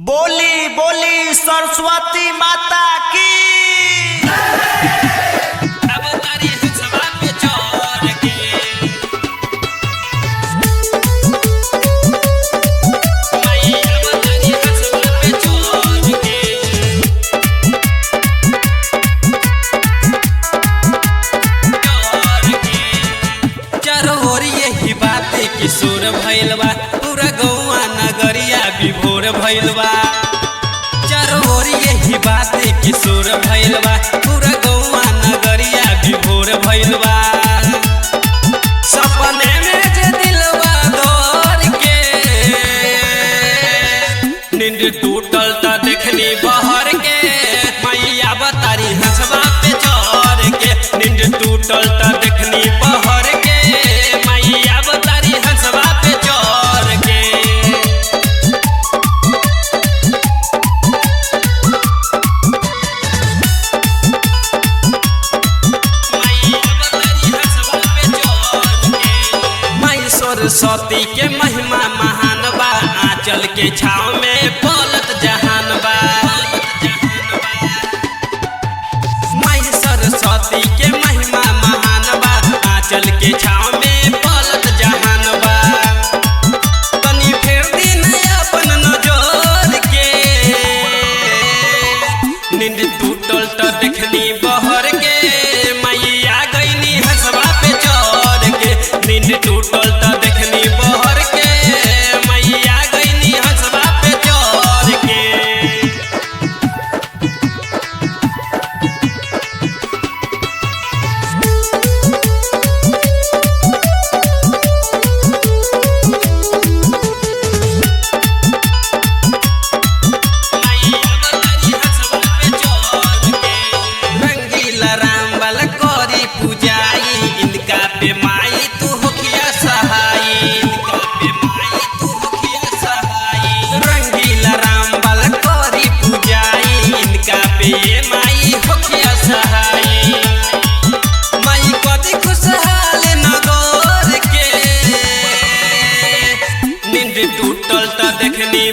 बोली बोली सरस्वती माता की। किशोर भइल बा पूरा गौवा नगरिया विभोर भइल बा। चारों ओर यही बात किशोर भइल बा पूरा गौवा नगरिया विभोर भइल बा। सपने में जे दिलवा दौड़ के नींद टूटल त देखनी बहर के मैया बतारी हंसवा पे चढ़ के। नींद टूटल त देखनी बहर के मैया बतारी हंसवा पे चढ़ के। माई सरस्वती के महिमा महान बा आंचल के छाव में पलत जहान बा। माई सरस्वती के महिमा महान बा आंचल के छाव में पलत जहान बा। तनी फेर दिन अपन नजर के नींद टूटल त देखनी बहर के मैया गईनी हंसवा पे चढ़ के। नींद टूटल त देखनी बहर के मैया गईनी हंसवा पे चढ़ के। रंगीला राम वाला करी पूजाई इनका पे माई तू होखिया सहाई। इनका पे माई तू होखिया सहाई। रंगीला राम वाला करी पूजाई इनका पे ये माई होखिया सहाई। माई कदी खुशहाल नगर के नींद टूटल त देखनी